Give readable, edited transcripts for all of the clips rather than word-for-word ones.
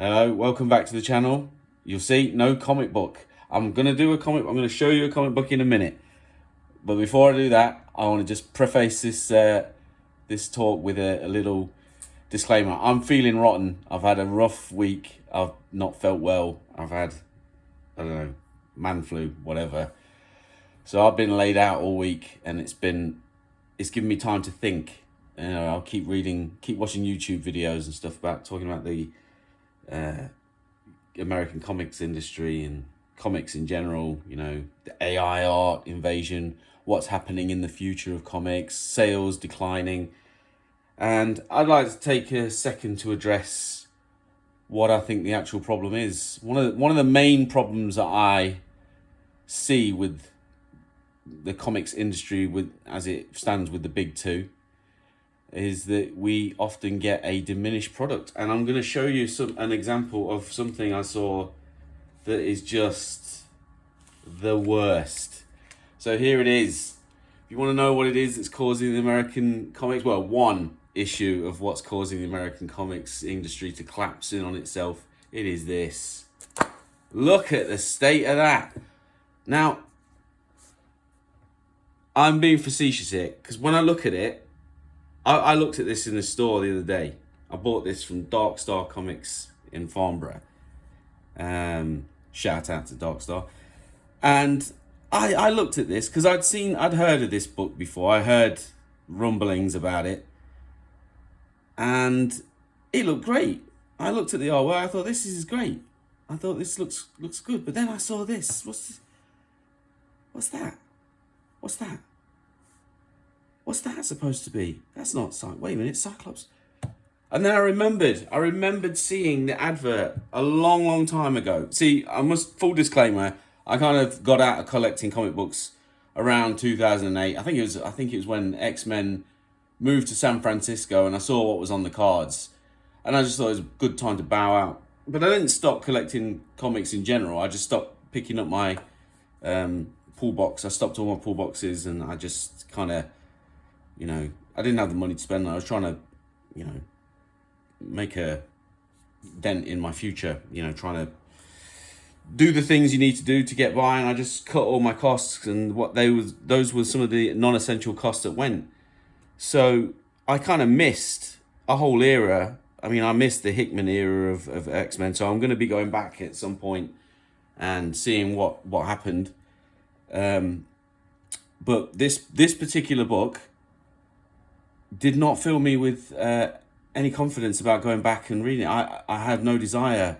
Hello, welcome back to the channel. You'll see no comic book. I'm going to show you a comic book in a minute. But before I do that, I want to just preface this talk with a little disclaimer. I'm feeling rotten. I've had a rough week. I've not felt well. I've had, I don't know, man flu, whatever. So I've been laid out all week, and it's given me time to think. I'll keep watching YouTube videos and stuff talking about the American comics industry and comics in general, the AI art invasion, what's happening in the future of comics, sales declining. And I'd like to take a second to address what I think the actual problem is. One of the main problems that I see with the comics industry, as it stands with the big two, is that we often get a diminished product. And I'm going to show you an example of something I saw that is just the worst. So here it is. If you want to know what it is that's causing the American comics, well, one issue of what's causing the American comics industry to collapse in on itself, it is this. Look at the state of that. Now, I'm being facetious here, because when I look at it, I looked at this in the store the other day. I bought this from Dark Star Comics in Farnborough. Shout out to Dark Star. And I looked at this because I'd heard of this book before. I heard rumblings about it. And it looked great. I looked at the artwork. I thought, this is great. I thought, this looks good. But then I saw this. What's that? What's that? What's that supposed to be? That's not wait a minute, Cyclops. And then I remembered seeing the advert a long time ago. See, full disclaimer, I kind of got out of collecting comic books around 2008. I think it was when X-Men moved to San Francisco, and I saw what was on the cards. And I just thought it was a good time to bow out. But I didn't stop collecting comics in general. I just stopped picking up my pull box. I stopped all my pull boxes, and I just kind of, I didn't have the money to spend. I was trying to, make a dent in my future, trying to do the things you need to do to get by. And I just cut all my costs, and those were some of the non-essential costs that went. So I kind of missed a whole era. I mean, I missed the Hickman era of X-Men. So I'm going to be going back at some point and seeing what happened. But this particular book did not fill me with any confidence about going back and reading it. I had no desire.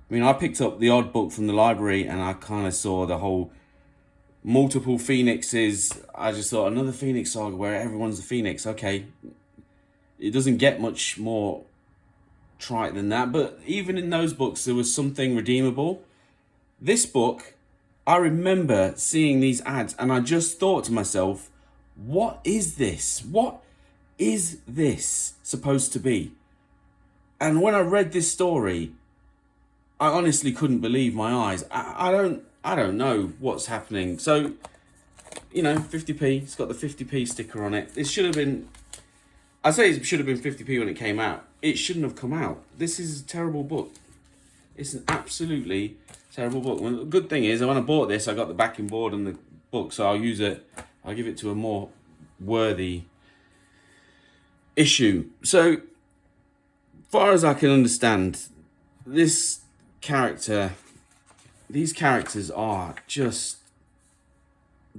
I mean, I picked up the odd book from the library, and I kind of saw the whole multiple Phoenixes. I just thought, another Phoenix saga where everyone's a Phoenix. Okay, it doesn't get much more trite than that. But even in those books, there was something redeemable. This book, I remember seeing these ads, and I just thought to myself, what is this? What is this supposed to be? And when I read this story, I honestly couldn't believe my eyes. I don't know what's happening. So, 50p. It's got the 50p sticker on it. It should have been, I say it should have been 50p when it came out. It shouldn't have come out. This is a terrible book. It's an absolutely terrible book. Well, the good thing is, when I bought this, I got the backing board and the book, so I'll use it. I'll give it to a more worthy issue. So, far as I can understand, these characters are just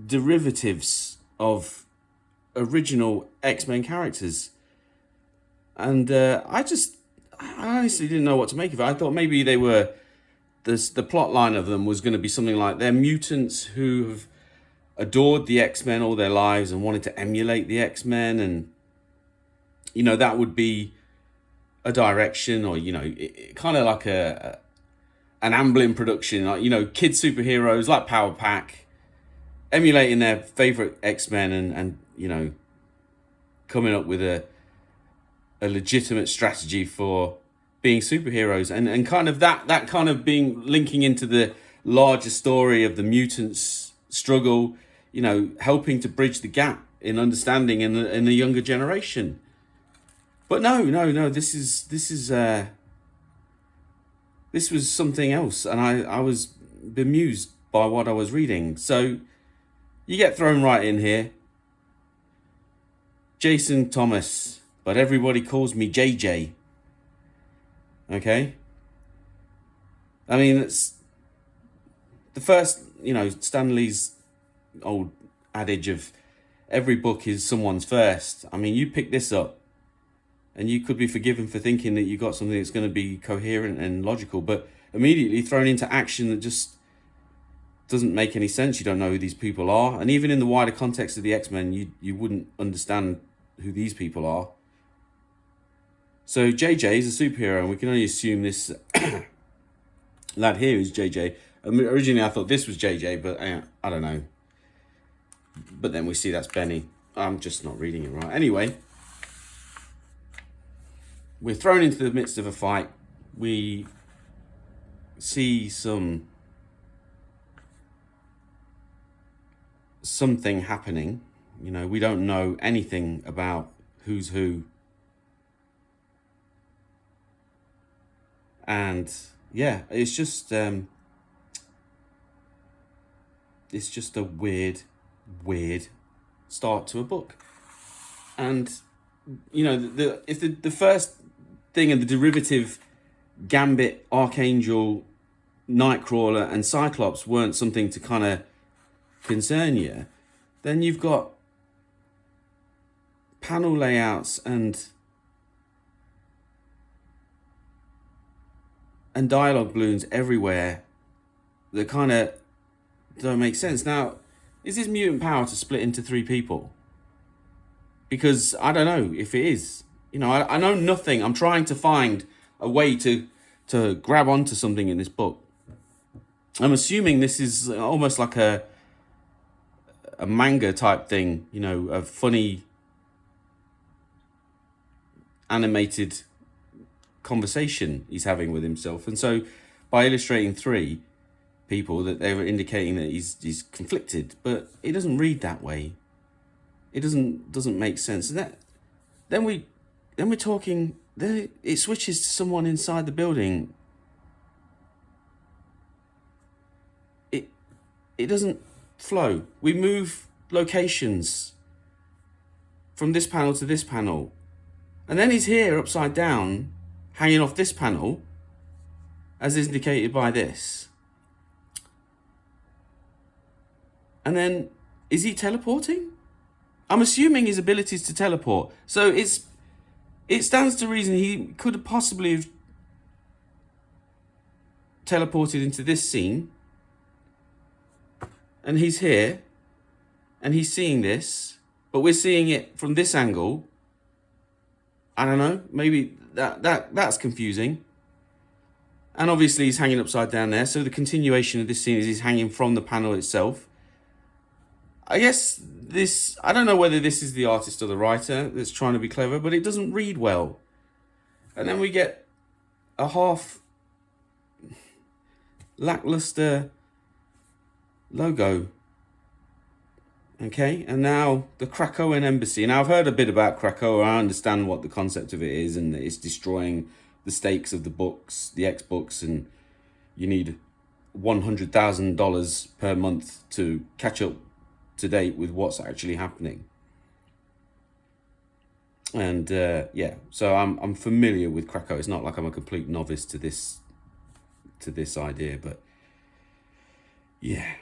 derivatives of original X-Men characters. And I honestly didn't know what to make of it. I thought maybe they were, the plot line of them was going to be something like they're mutants who have adored the X-Men all their lives and wanted to emulate the X-Men, and that would be a direction, or kind of like an Amblin production, like kid superheroes like Power Pack emulating their favorite X-Men, and coming up with a legitimate strategy for being superheroes, and kind of that kind of being linking into the larger story of the mutants struggle, helping to bridge the gap in understanding in the younger generation. But no, this is This was something else, and I was bemused by what I was reading. So you get thrown right in here. Jason Thomas, but everybody calls me JJ. Okay? I mean, it's the first, Stan Lee's old adage of every book is someone's first. I mean, you pick this up and you could be forgiven for thinking that you got something that's going to be coherent and logical, but immediately thrown into action that just doesn't make any sense. You don't know who these people are. And even in the wider context of the X-Men, you wouldn't understand who these people are. So JJ is a superhero, and we can only assume this lad here is JJ. Originally, I thought this was JJ, but I don't know. But then we see that's Benny. I'm just not reading it right. Anyway, we're thrown into the midst of a fight. We see something happening. We don't know anything about who's who. And yeah, it's just a weird start to a book. And if the first thing and the derivative Gambit, Archangel, Nightcrawler, and Cyclops weren't something to kind of concern you, then you've got panel layouts and dialogue balloons everywhere that kind of don't make sense. Now, is this mutant power to split into 3 people? Because I don't know if it is. I know nothing. I'm trying to find a way to grab onto something in this book. I'm assuming this is almost like a manga type thing, a funny animated conversation he's having with himself. And so by illustrating 3 people, that they were indicating that he's conflicted, but it doesn't read that way. It doesn't make sense. And then we're talking, then it switches to someone inside the building. It doesn't flow. We move locations from this panel to this panel, and then he's here upside down, hanging off this panel, as indicated by this. And then, is he teleporting? I'm assuming his abilities to teleport. So it stands to reason he could possibly have teleported into this scene, and he's here, and he's seeing this, but we're seeing it from this angle. I don't know, maybe that's confusing. And obviously he's hanging upside down there, so the continuation of this scene is he's hanging from the panel itself. I guess I don't know whether this is the artist or the writer that's trying to be clever, but it doesn't read well. And then we get a half lackluster logo. Okay, and now the Krakoan embassy. Now, I've heard a bit about Krakoa. I understand what the concept of it is, and that it's destroying the stakes of the books, the X books, and you need $100,000 per month to catch up to date with what's actually happening. And so I'm familiar with Krakoa. It's not like I'm a complete novice to this idea, but yeah.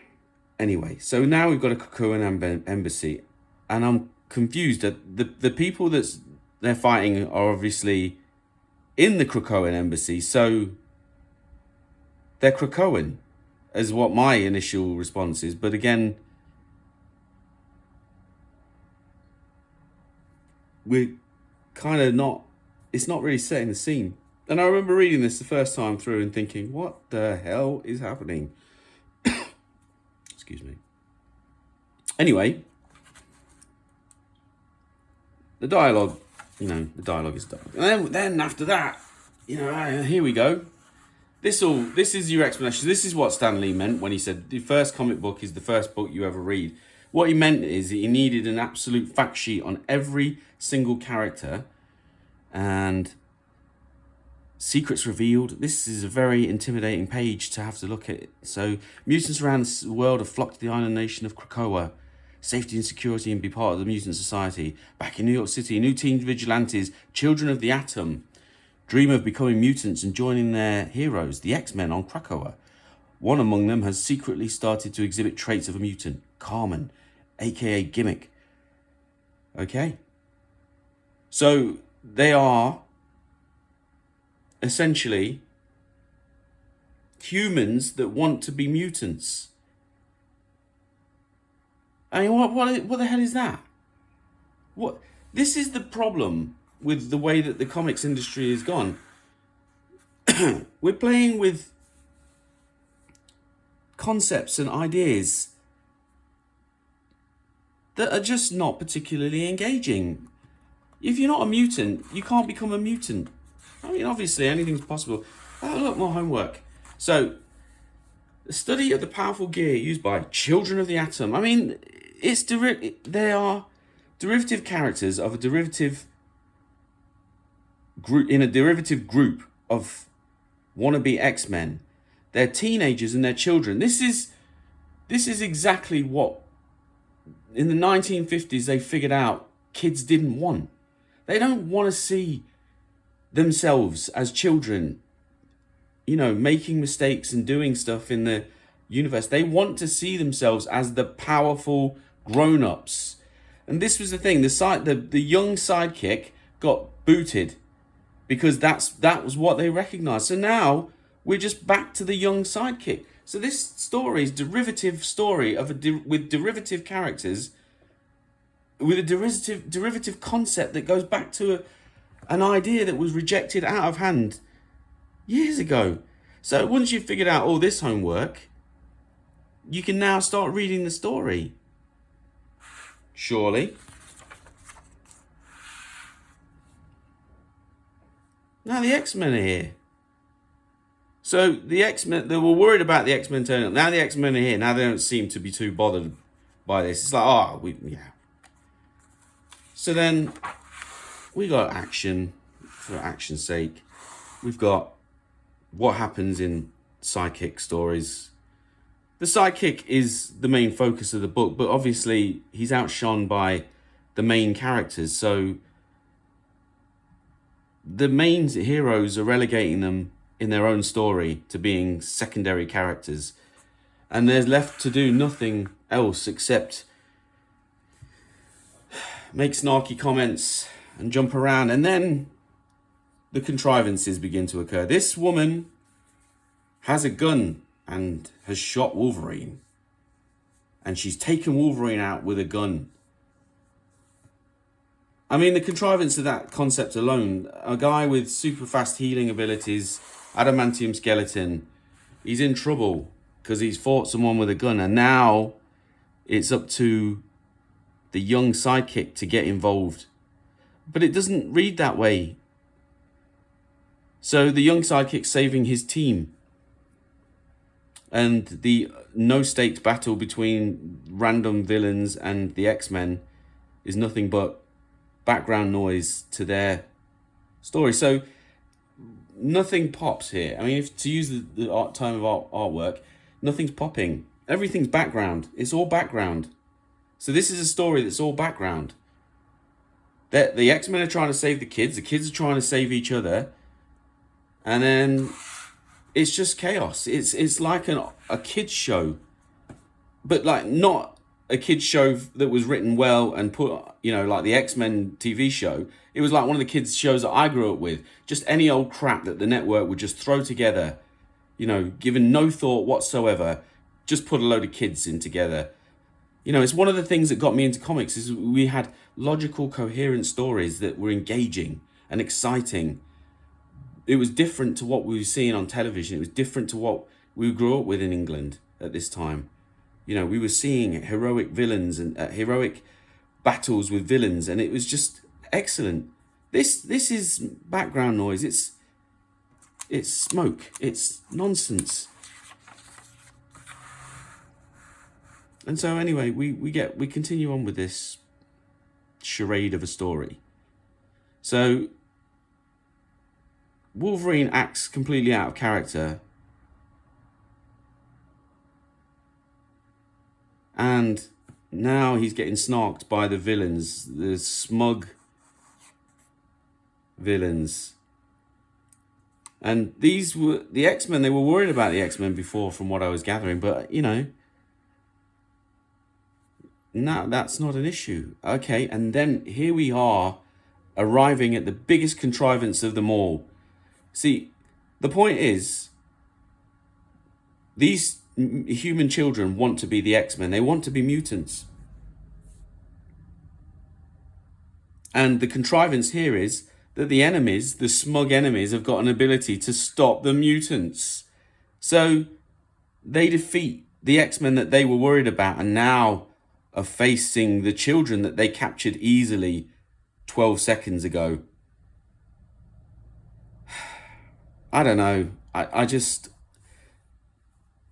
Anyway, so now we've got a Krakoan embassy, and I'm confused that the people they're fighting are obviously in the Krakoan embassy, so they're Krakoan, is what my initial response is. But again, we're kind of not, it's not really setting the scene. And I remember reading this the first time through and thinking, what the hell is happening? Excuse me. Anyway, the dialogue is dialogue. And then after that, here we go. This is your explanation. This is what Stan Lee meant when he said the first comic book is the first book you ever read. What he meant is that he needed an absolute fact sheet on every single character, and Secrets revealed. This is a very intimidating page to have to look at. So, mutants around the world have flocked to the island nation of Krakoa. Safety and security and be part of the mutant society. Back in New York City, new teen vigilantes, children of the atom, dream of becoming mutants and joining their heroes, the X-Men on Krakoa. One among them has secretly started to exhibit traits of a mutant, Carmen, aka Gimmick. Okay. So, they are essentially humans that want to be mutants. I mean, what the hell is that? What? This is the problem with the way that the comics industry has gone. We're playing with concepts and ideas that are just not particularly engaging. If you're not a mutant, you can't become a mutant. I mean, obviously, anything's possible. Oh, look, more homework. So, the study of the powerful gear used by children of the atom. I mean, they are derivative characters of a derivative group, in a derivative group of wannabe X-Men. They're teenagers and they're children. This is exactly what in the 1950s they figured out kids didn't want. They don't want to see themselves as children, making mistakes and doing stuff in the universe. They want to see themselves as the powerful grown-ups. And this was the thing. The young sidekick got booted because that was what they recognized. So now we're just back to the young sidekick. So this story is derivative story with derivative characters, with a derivative concept that goes back to an idea that was rejected out of hand years ago. So once you've figured out all this homework, you can now start reading the story. Surely. Now the X-Men are here. So the X-Men, they were worried about the X-Men turning up. Now the X-Men are here. Now they don't seem to be too bothered by this. It's like, So then we got action for action's sake. We've got what happens in sidekick stories. The sidekick is the main focus of the book, but obviously he's outshone by the main characters. So the main heroes are relegating them in their own story to being secondary characters. And there's left to do nothing else except make snarky comments and jump around. And then the contrivances begin to occur. This woman has a gun and has shot Wolverine. And she's taken Wolverine out with a gun. I mean, the contrivance of that concept alone, a guy with super fast healing abilities, adamantium skeleton, he's in trouble because he's fought someone with a gun. And now it's up to the young sidekick to get involved. But it doesn't read that way. So the young sidekick saving his team. And the no-stakes battle between random villains and the X-Men is nothing but background noise to their story. So nothing pops here. I mean, if to use the term of artwork, nothing's popping. Everything's background. It's all background. So this is a story that's all background. The X-Men are trying to save the kids are trying to save each other, and then it's just chaos. It's like a kids show, but like not a kids show that was written well and put, like the X-Men TV show. It was like one of the kids shows that I grew up with. Just any old crap that the network would just throw together, given no thought whatsoever, just put a load of kids in together. It's one of the things that got me into comics is we had logical, coherent stories that were engaging and exciting. It was different to what we were seeing on television. It was different to what we grew up with in England at this time. We were seeing heroic villains and heroic battles with villains, and it was just excellent. This is background noise. It's smoke. It's nonsense. And so anyway, we continue on with this charade of a story. So Wolverine acts completely out of character, and now he's getting snarked by the villains, the smug villains. And these were the X-Men. They were worried about the X-Men before, from what I was gathering, but no, that's not an issue. Okay, and then here we are, arriving at the biggest contrivance of them all. See, the point is, these human children want to be the X-Men. They want to be mutants. And the contrivance here is that the enemies, the smug enemies, have got an ability to stop the mutants. So they defeat the X-Men that they were worried about, and now are facing the children that they captured easily 12 seconds ago. I don't know.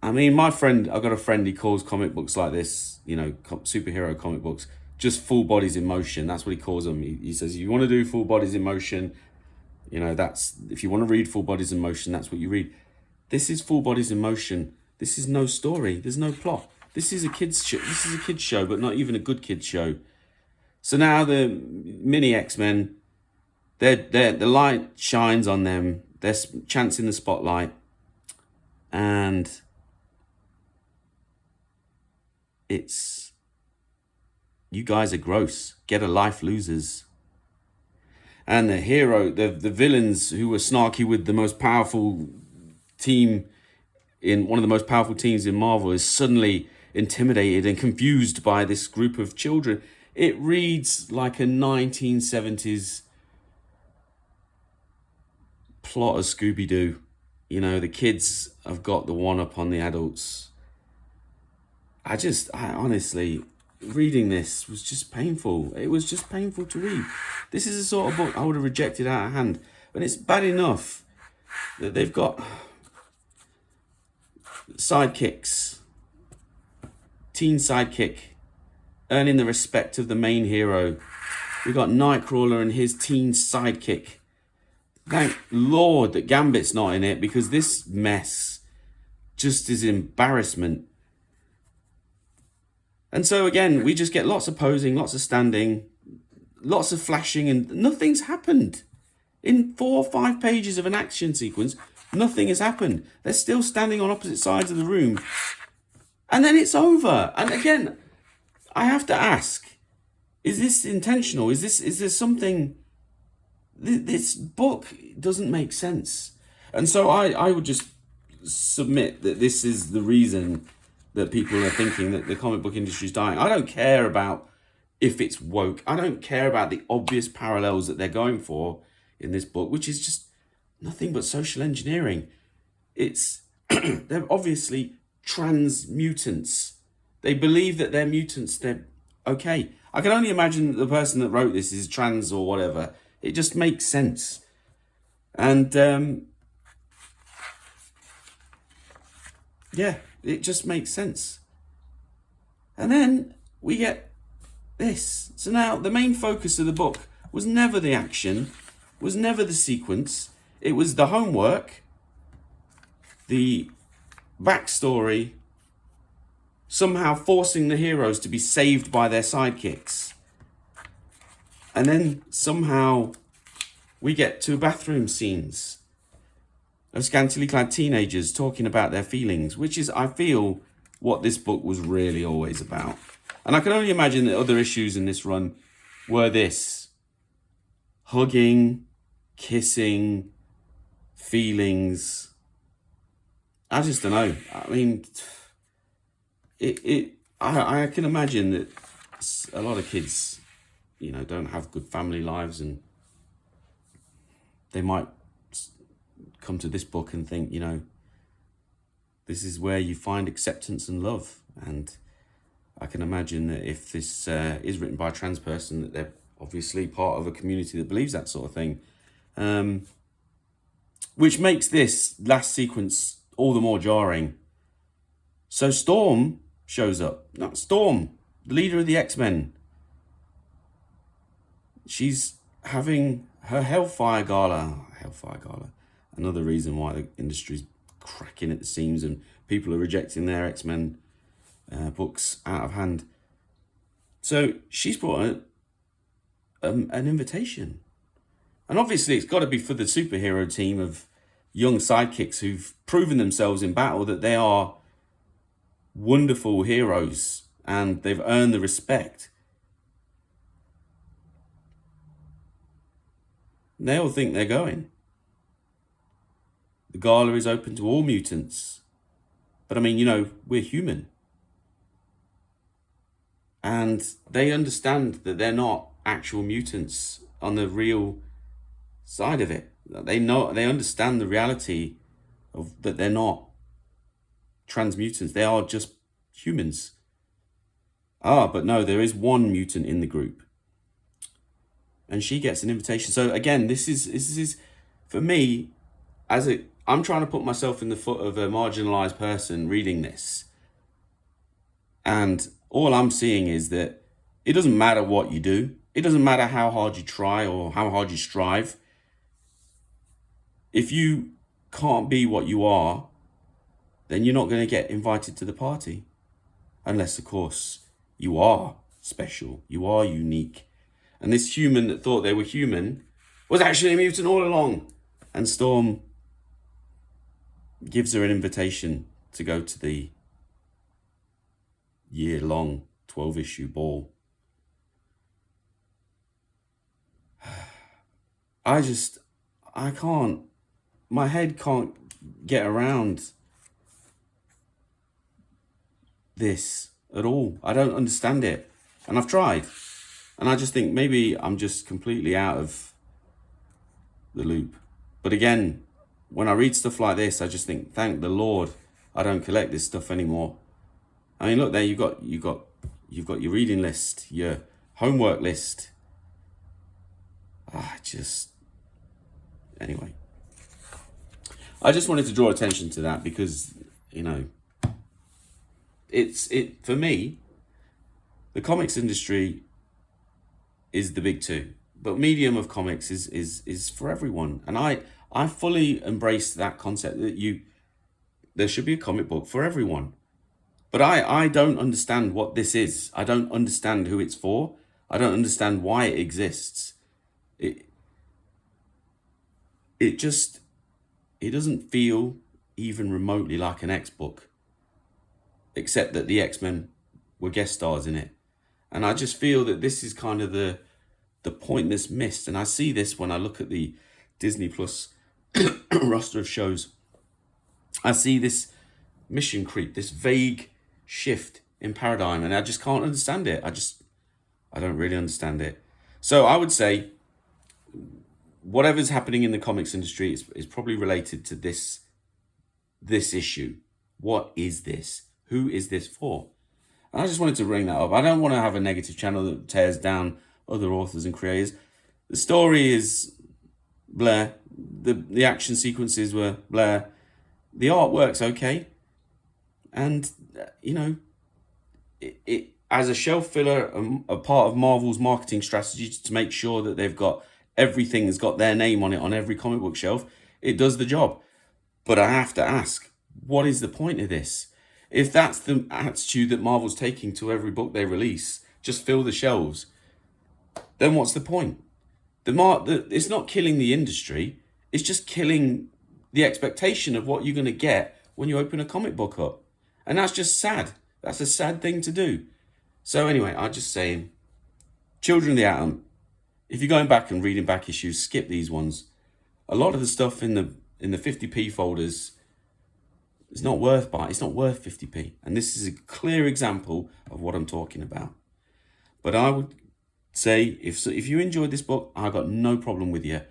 I mean, my friend, I've got a friend, he calls comic books like this, superhero comic books, just full bodies in motion. That's what he calls them. He says, you want to do full bodies in motion, that's, if you want to read full bodies in motion, that's what you read. This is full bodies in motion. This is no story. There's no plot. This is a kid's show. This is a kid's show, but not even a good kid's show. So now the mini X-Men, the light shines on them. They're chancing the spotlight, and it's, you guys are gross. Get a life, losers. And the hero, the villains who were snarky with the most powerful team in one of the most powerful teams in Marvel, is suddenly intimidated and confused by this group of children. It reads like a 1970s plot of Scooby-Doo. The kids have got the one up on the adults. I honestly, reading this was just painful. It was just painful to read. This is the sort of book I would have rejected out of hand. But it's bad enough that they've got sidekicks, teen sidekick, earning the respect of the main hero. We've got Nightcrawler and his teen sidekick. Thank Lord that Gambit's not in it, because this mess just is embarrassment. And so again, we just get lots of posing, lots of standing, lots of flashing, and nothing's happened. In 4 or 5 pages of an action sequence, nothing has happened. They're still standing on opposite sides of the room. And then it's over. And again, I have to ask, is this intentional? Is there something? This book doesn't make sense. And so I would just submit that this is the reason that people are thinking that the comic book industry is dying. I don't care about if it's woke. I don't care about the obvious parallels that they're going for in this book, which is just nothing but social engineering. It's they're obviously trans mutants. They believe that they're mutants. They're okay. I can only imagine the person that wrote this is trans or whatever. It just makes sense. And yeah, it just makes sense. And then we get this. So now the main focus of the book was never the action, was never the sequence. It was the homework, the backstory, somehow forcing the heroes to be saved by their sidekicks. And then somehow we get to bathroom scenes of scantily clad teenagers talking about their feelings, which is, I feel, what this book was really always about. And I can only imagine that other issues in this run were this: hugging, kissing, feelings. I just don't know. I mean, I can imagine that a lot of kids, don't have good family lives, and they might come to this book and think, this is where you find acceptance and love. And I can imagine that if this is written by a trans person, that they're obviously part of a community that believes that sort of thing. Which makes this last sequence all the more jarring. So Storm shows up. Not Storm, the leader of the X-Men. She's having her Hellfire Gala. Another reason why the industry's cracking at the seams and people are rejecting their X-Men books out of hand. So she's brought an invitation. And obviously it's got to be for the superhero team of young sidekicks who've proven themselves in battle that they are wonderful heroes and they've earned the respect. They all think they're going. The gala is open to all mutants. But I mean, you know, we're human. And they understand that they're not actual mutants on the real side of it. They understand the reality of that they're not transmutants. They are just humans. But no, there is one mutant in the group. And she gets an invitation. So again, this is for me, I'm trying to put myself in the foot of a marginalized person reading this. And all I'm seeing is that it doesn't matter what you do. It doesn't matter how hard you try or how hard you strive. If you can't be what you are, then you're not going to get invited to the party. Unless, of course, you are special. You are unique. And this human that thought they were human was actually a mutant all along. And Storm gives her an invitation to go to the year-long 12-issue ball. My head can't get around this at all. I don't understand it. And I've tried. And I just think maybe I'm just completely out of the loop. But again, when I read stuff like this, I just think, thank the Lord I don't collect this stuff anymore. I mean, look there, you've got your reading list, your homework list. Anyway. I just wanted to draw attention to that because, you know, for me, the comics industry is the big two, but medium of comics is for everyone. And I fully embrace that concept that there should be a comic book for everyone. But I don't understand what this is. I don't understand who it's for. I don't understand why it exists. It doesn't feel even remotely like an X book, except that the X-Men were guest stars in it. And I just feel that this is kind of the point that's missed. And I see this when I look at the Disney Plus roster of shows. I see this mission creep, this vague shift in paradigm, and I just can't understand it. I don't really understand it. So I would say whatever's happening in the comics industry is probably related to this issue. What is this? Who is this for? And I just wanted to bring that up. I don't want to have a negative channel that tears down other authors and creators. The story is blah. The action sequences were blah. The artwork's okay. And, you know, it as a shelf filler, a part of Marvel's marketing strategy to make sure that they've got everything has got their name on it on every comic book shelf, it does the job. But I have to ask, what is the point of this? If that's the attitude that Marvel's taking to every book they release, just fill the shelves, then what's the point? It's not killing the industry, it's just killing the expectation of what you're going to get when you open a comic book up. And that's just sad. That's a sad thing to do. So anyway, I'm just saying, Children of the Atom, if you're going back and reading back issues, skip these ones. A lot of the stuff in the 50p folders is not worth 50p. And this is a clear example of what I'm talking about. But I would say, if you enjoyed this book, I got no problem with you.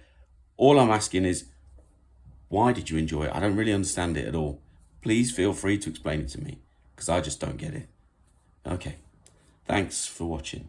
All I'm asking is, why did you enjoy it? I don't really understand it at all. Please feel free to explain it to me, because I just don't get it. Okay, thanks for watching.